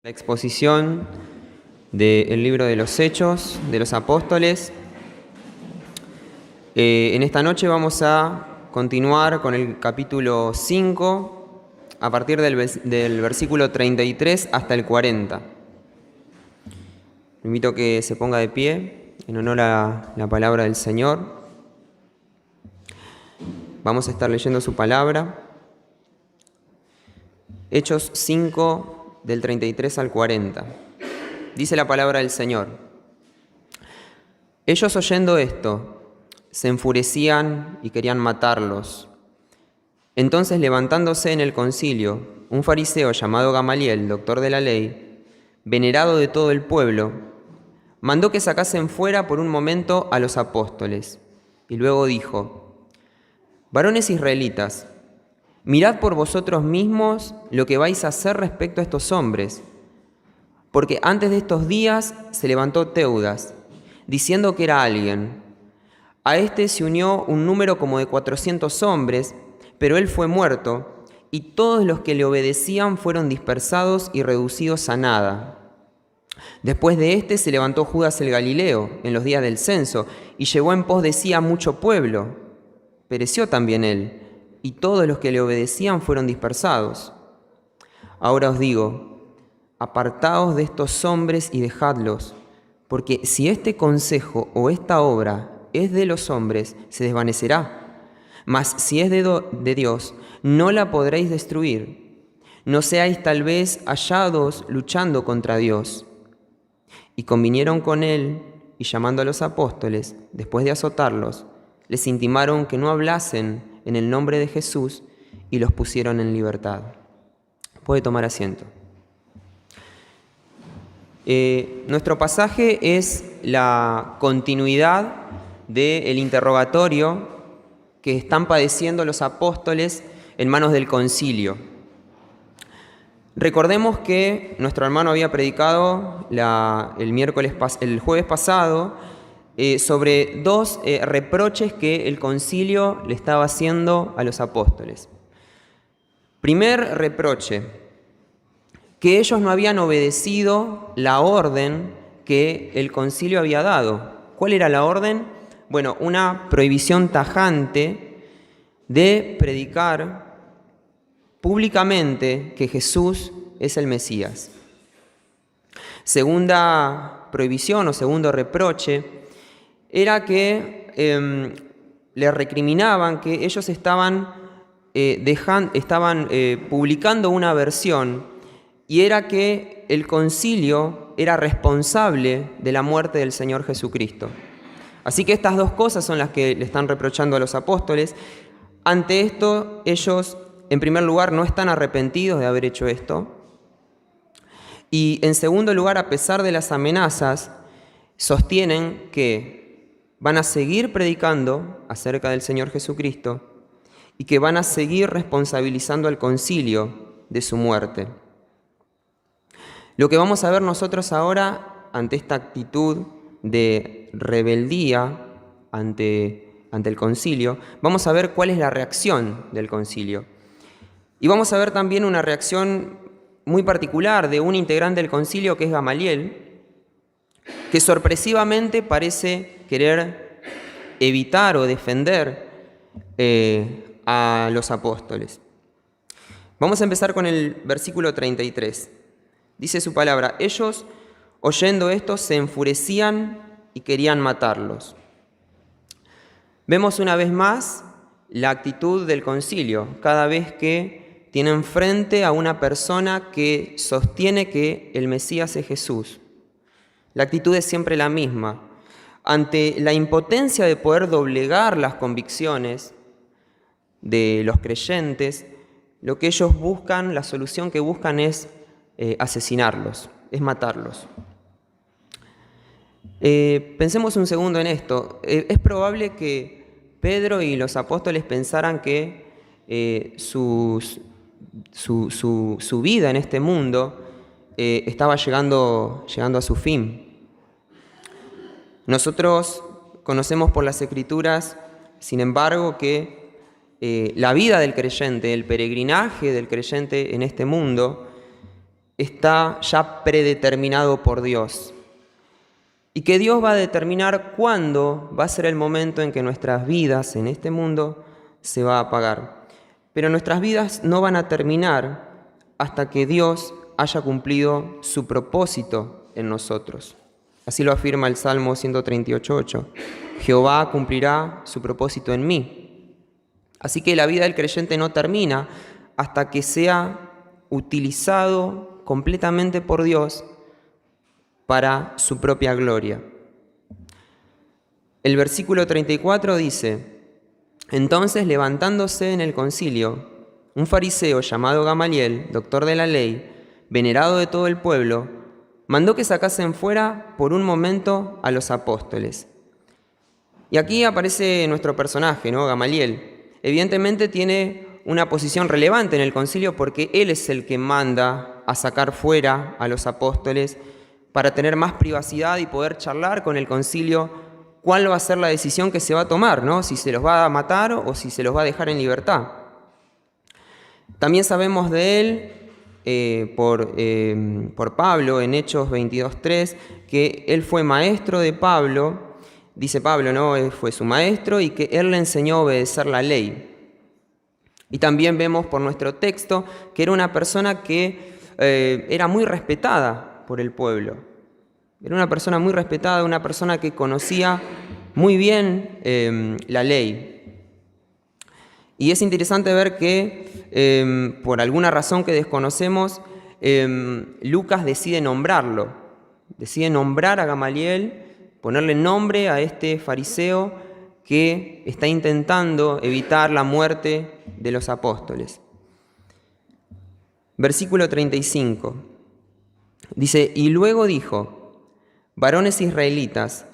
La exposición del libro de los Hechos de los Apóstoles. En esta noche vamos a continuar con el capítulo 5, a partir del versículo 33 hasta el 40. Le invito a que se ponga de pie en honor a la palabra del Señor. Vamos a estar leyendo su palabra. Hechos 5, del 33 al 40. Dice la palabra del Señor: Ellos, oyendo esto, se enfurecían y querían matarlos. Entonces, levantándose en el concilio, un fariseo llamado Gamaliel, doctor de la ley, venerado de todo el pueblo, mandó que sacasen fuera por un momento a los apóstoles, y luego dijo: Varones israelitas, mirad por vosotros mismos lo que vais a hacer respecto a estos hombres, porque antes de estos días se levantó Teudas, diciendo que era alguien. A este se unió un número como de 400 hombres, pero él fue muerto, y todos los que le obedecían fueron dispersados y reducidos a nada. Después de este se levantó Judas el Galileo en los días del censo, y llevó en pos de sí a mucho pueblo. Pereció también él, y todos los que le obedecían fueron dispersados. Ahora os digo, apartaos de estos hombres y dejadlos, porque si este consejo o esta obra es de los hombres, se desvanecerá. Mas si es de Dios, no la podréis destruir. No seáis tal vez hallados luchando contra Dios. Y convinieron con él, y llamando a los apóstoles, después de azotarlos, les intimaron que no hablasen en el nombre de Jesús, y los pusieron en libertad. Puede tomar asiento. Nuestro pasaje es la continuidad del interrogatorio que están padeciendo los apóstoles en manos del concilio. Recordemos que nuestro hermano había predicado el jueves pasado sobre dos reproches que el concilio le estaba haciendo a los apóstoles. Primer reproche, que ellos no habían obedecido la orden que el concilio había dado. ¿Cuál era la orden? Bueno, una prohibición tajante de predicar públicamente que Jesús es el Mesías. Segunda prohibición o segundo reproche era que le recriminaban que ellos estaban publicando una versión, y era que el concilio era responsable de la muerte del Señor Jesucristo. Así que estas dos cosas son las que le están reprochando a los apóstoles. Ante esto, ellos, en primer lugar, no están arrepentidos de haber hecho esto. Y en segundo lugar, a pesar de las amenazas, sostienen que van a seguir predicando acerca del Señor Jesucristo y que van a seguir responsabilizando al concilio de su muerte. Lo que vamos a ver nosotros ahora ante esta actitud de rebeldía ante el concilio, vamos a ver cuál es la reacción del concilio. Y vamos a ver también una reacción muy particular de un integrante del concilio que es Gamaliel, que sorpresivamente parece querer evitar o defender a los apóstoles. Vamos a empezar con el versículo 33. Dice su palabra: ellos, oyendo esto, se enfurecían y querían matarlos. Vemos una vez más la actitud del concilio, cada vez que tienen frente a una persona que sostiene que el Mesías es Jesús. La actitud es siempre la misma. Ante la impotencia de poder doblegar las convicciones de los creyentes, lo que ellos buscan, la solución que buscan es asesinarlos, es matarlos. Pensemos un segundo en esto. Es probable que Pedro y los apóstoles pensaran que su vida en este mundo estaba llegando a su fin. Nosotros conocemos por las Escrituras, sin embargo, que la vida del creyente, el peregrinaje del creyente en este mundo, está ya predeterminado por Dios. Y que Dios va a determinar cuándo va a ser el momento en que nuestras vidas en este mundo se va a apagar. Pero nuestras vidas no van a terminar hasta que Dios haya cumplido su propósito en nosotros. Así lo afirma el Salmo 138:8. Jehová cumplirá su propósito en mí. Así que la vida del creyente no termina hasta que sea utilizado completamente por Dios para su propia gloria. El versículo 34 dice: entonces, levantándose en el concilio, un fariseo llamado Gamaliel, doctor de la ley, venerado de todo el pueblo, mandó que sacasen fuera por un momento a los apóstoles. Y aquí aparece nuestro personaje, ¿no? Gamaliel. Evidentemente tiene una posición relevante en el concilio porque él es el que manda a sacar fuera a los apóstoles para tener más privacidad y poder charlar con el concilio cuál va a ser la decisión que se va a tomar, ¿no? Si se los va a matar o si se los va a dejar en libertad. También sabemos de él por Pablo en Hechos 22:3 que él fue maestro de Pablo, dice Pablo, ¿no? Él fue su maestro y que él le enseñó a obedecer la ley. Y también vemos por nuestro texto que era una persona que era muy respetada por el pueblo. Era una persona muy respetada, una persona que conocía muy bien la ley. Y es interesante ver que por alguna razón que desconocemos, Lucas decide nombrarlo. Decide nombrar a Gamaliel, ponerle nombre a este fariseo que está intentando evitar la muerte de los apóstoles. Versículo 35. Dice: y luego dijo: varones israelitas,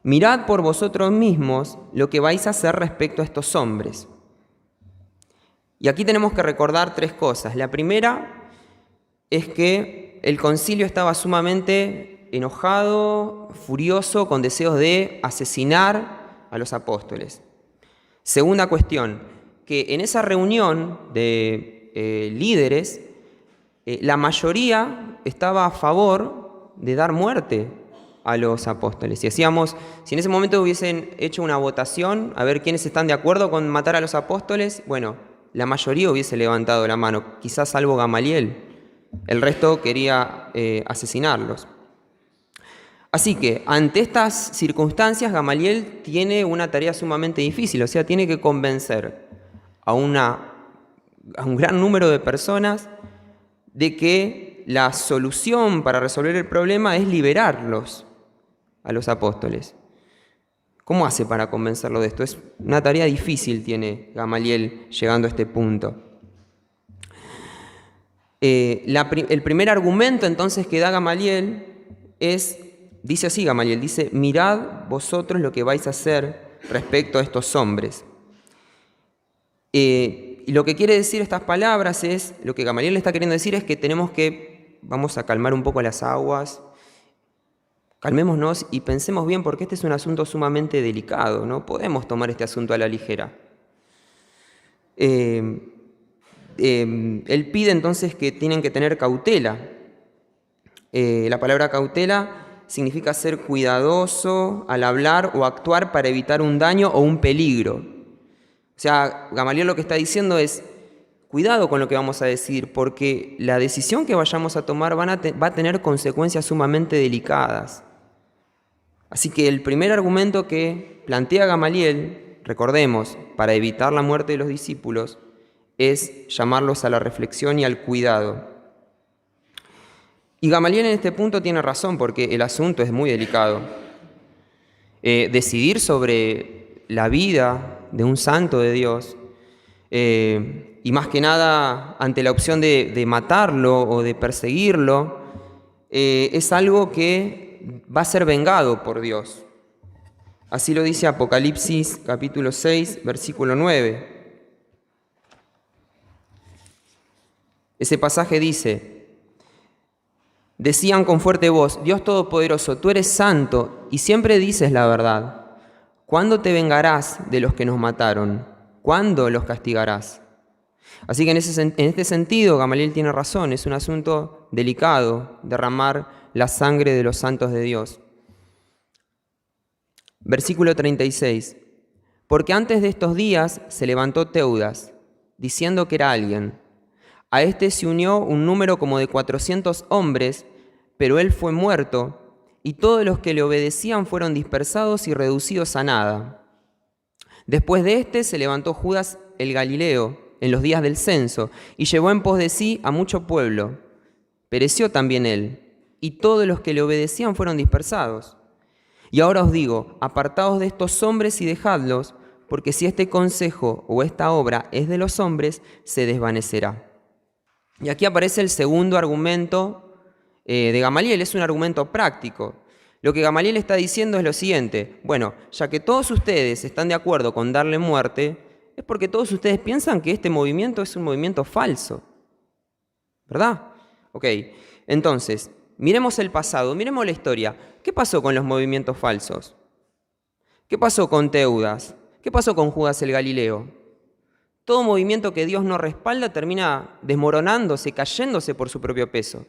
mirad por vosotros mismos lo que vais a hacer respecto a estos hombres. Y aquí tenemos que recordar tres cosas. La primera es que el concilio estaba sumamente enojado, furioso, con deseos de asesinar a los apóstoles. Segunda cuestión, que en esa reunión de líderes, la mayoría estaba a favor de dar muerte a los apóstoles. Si en ese momento hubiesen hecho una votación a ver quiénes están de acuerdo con matar a los apóstoles, bueno, la mayoría hubiese levantado la mano, quizás salvo Gamaliel. El resto quería asesinarlos. Así que, ante estas circunstancias, Gamaliel tiene una tarea sumamente difícil, o sea, tiene que convencer a un gran número de personas de que la solución para resolver el problema es liberarlos a los apóstoles. ¿Cómo hace para convencerlo de esto? Es una tarea difícil, tiene Gamaliel llegando a este punto. El primer argumento entonces que da Gamaliel dice así Gamaliel, dice: mirad vosotros lo que vais a hacer respecto a estos hombres. Y lo que quiere decir estas palabras lo que Gamaliel le está queriendo decir es que vamos a calmar un poco las aguas, calmémonos y pensemos bien porque este es un asunto sumamente delicado, no podemos tomar este asunto a la ligera. Él pide entonces que tienen que tener cautela. La palabra cautela significa ser cuidadoso al hablar o actuar para evitar un daño o un peligro. O sea, Gamaliel lo que está diciendo es: cuidado con lo que vamos a decir, porque la decisión que vayamos a tomar va a tener consecuencias sumamente delicadas. Así que el primer argumento que plantea Gamaliel, recordemos, para evitar la muerte de los discípulos, es llamarlos a la reflexión y al cuidado. Y Gamaliel en este punto tiene razón, porque el asunto es muy delicado. Decidir sobre la vida de un santo de Dios, y más que nada ante la opción de matarlo o de perseguirlo, es algo que va a ser vengado por Dios. Así lo dice Apocalipsis capítulo 6, versículo 9. Ese pasaje dice: decían con fuerte voz: Dios Todopoderoso, tú eres santo y siempre dices la verdad. ¿Cuándo te vengarás de los que nos mataron? ¿Cuándo los castigarás? Así que en este sentido, Gamaliel tiene razón, es un asunto delicado derramar la sangre de los santos de Dios. Versículo 36. Porque antes de estos días se levantó Teudas, diciendo que era alguien. A este se unió un número como de 400 hombres, pero él fue muerto, y todos los que le obedecían fueron dispersados y reducidos a nada. Después de este se levantó Judas el Galileo en los días del censo, y llevó en pos de sí a mucho pueblo. Pereció también él, y todos los que le obedecían fueron dispersados. Y ahora os digo, apartaos de estos hombres y dejadlos, porque si este consejo o esta obra es de los hombres, se desvanecerá. Y aquí aparece el segundo argumento de Gamaliel, es un argumento práctico. Lo que Gamaliel está diciendo es lo siguiente: bueno, ya que todos ustedes están de acuerdo con darle muerte, es porque todos ustedes piensan que este movimiento es un movimiento falso, ¿verdad? Ok, entonces, miremos el pasado, miremos la historia. ¿Qué pasó con los movimientos falsos? ¿Qué pasó con Teudas? ¿Qué pasó con Judas el Galileo? Todo movimiento que Dios no respalda termina desmoronándose, cayéndose por su propio peso.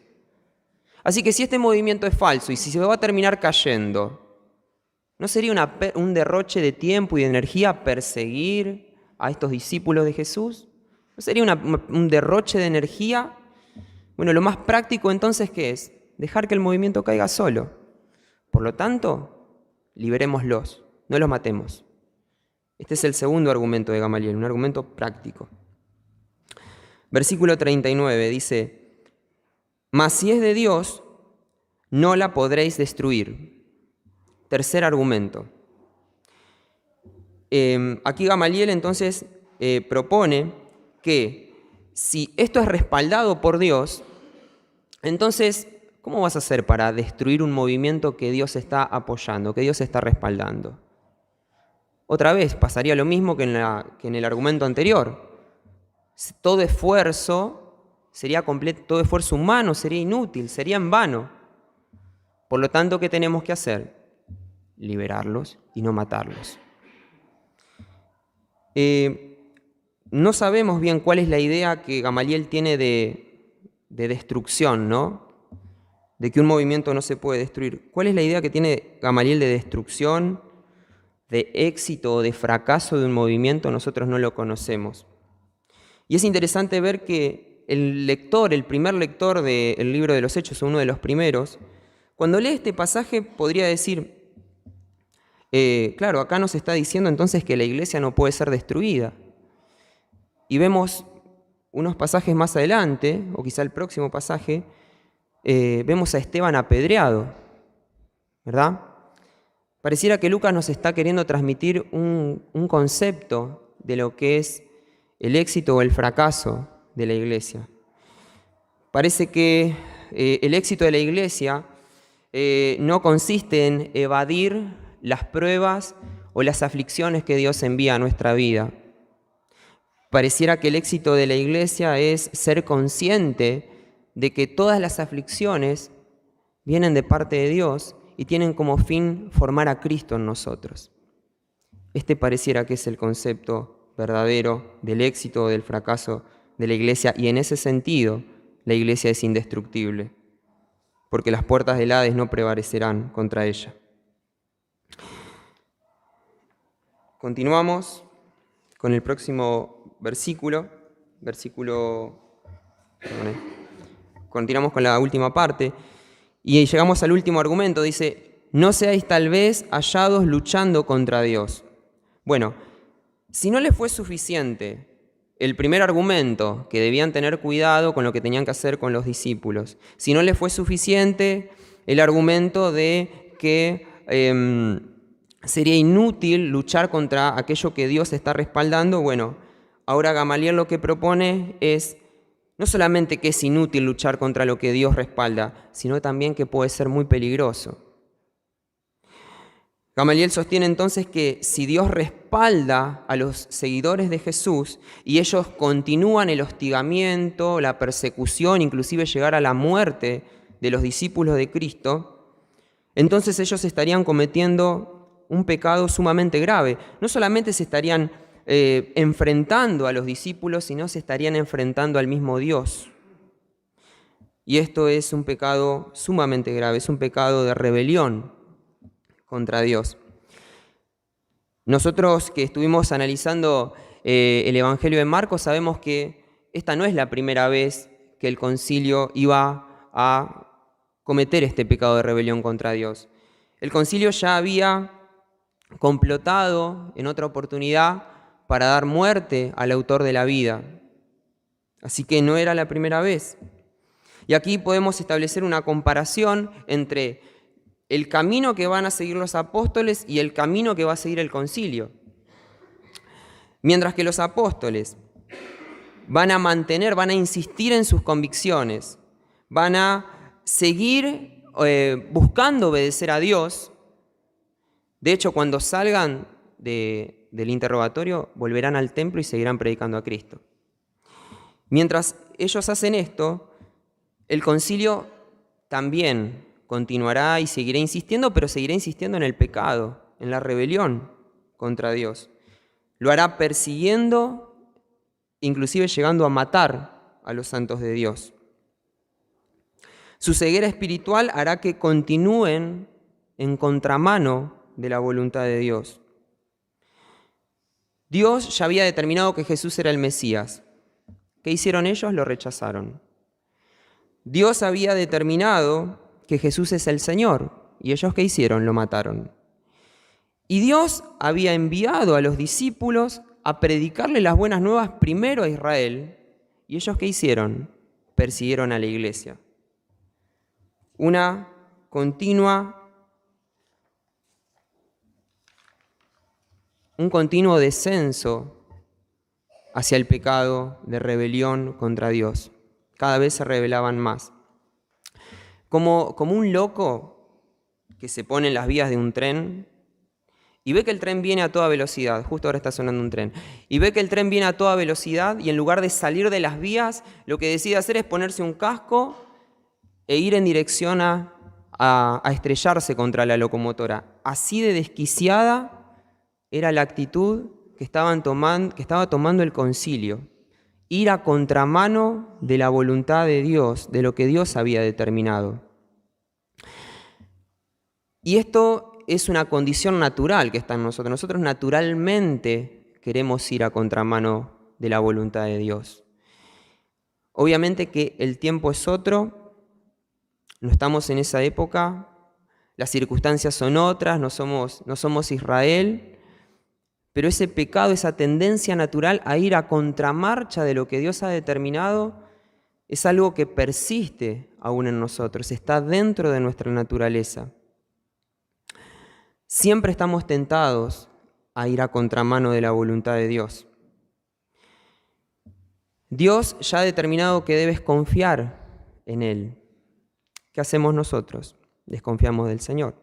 Así que si este movimiento es falso y si se va a terminar cayendo, ¿no sería un derroche de tiempo y de energía perseguir a estos discípulos de Jesús? ¿No sería un derroche de energía? Bueno, lo más práctico entonces, ¿qué es? Dejar que el movimiento caiga solo. Por lo tanto, liberémoslos, no los matemos. Este es el segundo argumento de Gamaliel, un argumento práctico. Versículo 39 dice: mas si es de Dios, no la podréis destruir. Tercer argumento. Aquí Gamaliel entonces propone que si esto es respaldado por Dios, entonces, ¿cómo vas a hacer para destruir un movimiento que Dios está apoyando, que Dios está respaldando? Otra vez, pasaría lo mismo que en el argumento anterior. Todo esfuerzo todo esfuerzo humano sería inútil, sería en vano. Por lo tanto, ¿qué tenemos que hacer? Liberarlos y no matarlos. No sabemos bien cuál es la idea que Gamaliel tiene de destrucción, ¿no? De que un movimiento no se puede destruir. ¿Cuál es la idea que tiene Gamaliel de destrucción, de éxito o de fracaso de un movimiento? Nosotros no lo conocemos. Y es interesante ver que el primer lector del libro de los Hechos, uno de los primeros, cuando lee este pasaje podría decir, claro, acá nos está diciendo entonces que la iglesia no puede ser destruida. Y vemos unos pasajes más adelante, o quizá el próximo pasaje, vemos a Esteban apedreado, ¿verdad? Pareciera que Lucas nos está queriendo transmitir un concepto de lo que es el éxito o el fracaso de la iglesia. Parece que el éxito de la iglesia no consiste en evadir las pruebas o las aflicciones que Dios envía a nuestra vida. Pareciera que el éxito de la iglesia es ser consciente de que todas las aflicciones vienen de parte de Dios y tienen como fin formar a Cristo en nosotros. Este pareciera que es el concepto verdadero del éxito o del fracaso de la iglesia, y en ese sentido la iglesia es indestructible, porque las puertas del Hades no prevalecerán contra ella. Continuamos con el próximo versículo. Continuamos con la última parte y llegamos al último argumento. Dice: no seáis tal vez hallados luchando contra Dios. Bueno, si no les fue suficiente el primer argumento, que debían tener cuidado con lo que tenían que hacer con los discípulos, si no les fue suficiente el argumento de que sería inútil luchar contra aquello que Dios está respaldando, bueno, ahora Gamaliel lo que propone es no solamente que es inútil luchar contra lo que Dios respalda, sino también que puede ser muy peligroso. Gamaliel sostiene entonces que si Dios respalda a los seguidores de Jesús y ellos continúan el hostigamiento, la persecución, inclusive llegar a la muerte de los discípulos de Cristo, entonces ellos estarían cometiendo un pecado sumamente grave. No solamente se estarían enfrentando a los discípulos, sino se estarían enfrentando al mismo Dios. Y esto es un pecado sumamente grave, es un pecado de rebelión contra Dios. Nosotros que estuvimos analizando el Evangelio de Marcos sabemos que esta no es la primera vez que el concilio iba a cometer este pecado de rebelión contra Dios. El concilio ya había complotado en otra oportunidad para dar muerte al autor de la vida. Así que no era la primera vez. Y aquí podemos establecer una comparación entre el camino que van a seguir los apóstoles y el camino que va a seguir el concilio. Mientras que los apóstoles van a insistir en sus convicciones, van a seguir buscando obedecer a Dios. De hecho, cuando salgan del interrogatorio, volverán al templo y seguirán predicando a Cristo. Mientras ellos hacen esto, el concilio también continuará y seguirá insistiendo, pero seguirá insistiendo en el pecado, en la rebelión contra Dios. Lo hará persiguiendo, inclusive llegando a matar a los santos de Dios. Su ceguera espiritual hará que continúen en contramano de la voluntad de Dios. Dios ya había determinado que Jesús era el Mesías. ¿Qué hicieron ellos? Lo rechazaron. Dios había determinado que Jesús es el Señor. ¿Y ellos qué hicieron? Lo mataron. Y Dios había enviado a los discípulos a predicarle las buenas nuevas primero a Israel. ¿Y ellos qué hicieron? Persiguieron a la iglesia. Un continuo descenso hacia el pecado de rebelión contra Dios. Cada vez se rebelaban más. Como un loco que se pone en las vías de un tren y ve que el tren viene a toda velocidad, justo ahora está sonando un tren, y ve que el tren viene a toda velocidad y en lugar de salir de las vías, lo que decide hacer es ponerse un casco e ir en dirección a estrellarse contra la locomotora. Así de desquiciada era la actitud que estaba tomando el concilio. Ir a contramano de la voluntad de Dios, de lo que Dios había determinado. Y esto es una condición natural que está en nosotros. Nosotros naturalmente queremos ir a contramano de la voluntad de Dios. Obviamente que el tiempo es otro, no estamos en esa época, las circunstancias son otras, no somos Israel. Pero ese pecado, esa tendencia natural a ir a contramarcha de lo que Dios ha determinado, es algo que persiste aún en nosotros, está dentro de nuestra naturaleza. Siempre estamos tentados a ir a contramano de la voluntad de Dios. Dios ya ha determinado que debes confiar en Él. ¿Qué hacemos nosotros? Desconfiamos del Señor.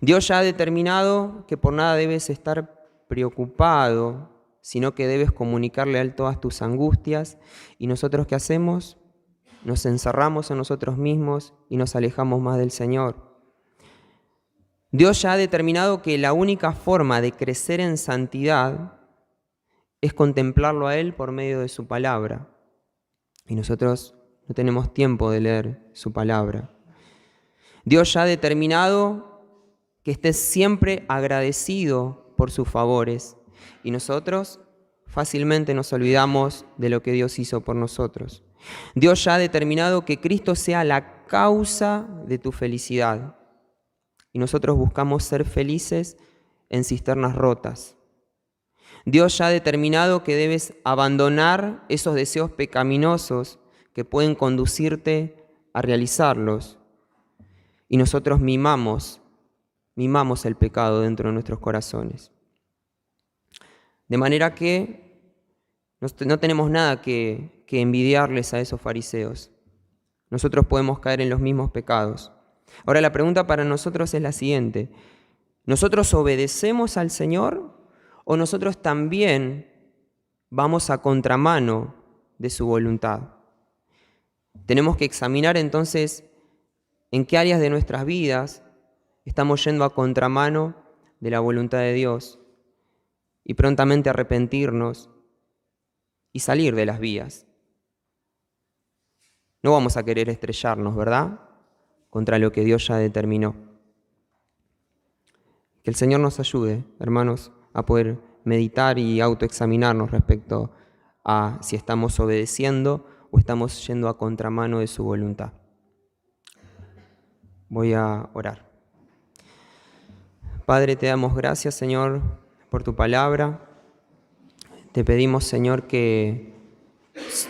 Dios ya ha determinado que por nada debes estar preocupado, sino que debes comunicarle a Él todas tus angustias. ¿Y nosotros qué hacemos? Nos encerramos en nosotros mismos y nos alejamos más del Señor. Dios ya ha determinado que la única forma de crecer en santidad es contemplarlo a Él por medio de su palabra. Y nosotros no tenemos tiempo de leer su palabra. Dios ya ha determinado que estés siempre agradecido por sus favores, y nosotros fácilmente nos olvidamos de lo que Dios hizo por nosotros. Dios ya ha determinado que Cristo sea la causa de tu felicidad, y nosotros buscamos ser felices en cisternas rotas. Dios ya ha determinado que debes abandonar esos deseos pecaminosos que pueden conducirte a realizarlos, y nosotros mimamos el pecado dentro de nuestros corazones. De manera que no tenemos nada que envidiarles a esos fariseos. Nosotros podemos caer en los mismos pecados. Ahora la pregunta para nosotros es la siguiente. ¿Nosotros obedecemos al Señor o nosotros también vamos a contramano de su voluntad? Tenemos que examinar entonces en qué áreas de nuestras vidas estamos yendo a contramano de la voluntad de Dios y prontamente arrepentirnos y salir de las vías. No vamos a querer estrellarnos, ¿verdad?, contra lo que Dios ya determinó. Que el Señor nos ayude, hermanos, a poder meditar y autoexaminarnos respecto a si estamos obedeciendo o estamos yendo a contramano de su voluntad. Voy a orar. Padre, te damos gracias, Señor, por tu palabra. Te pedimos, Señor, que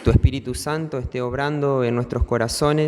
tu Espíritu Santo esté obrando en nuestros corazones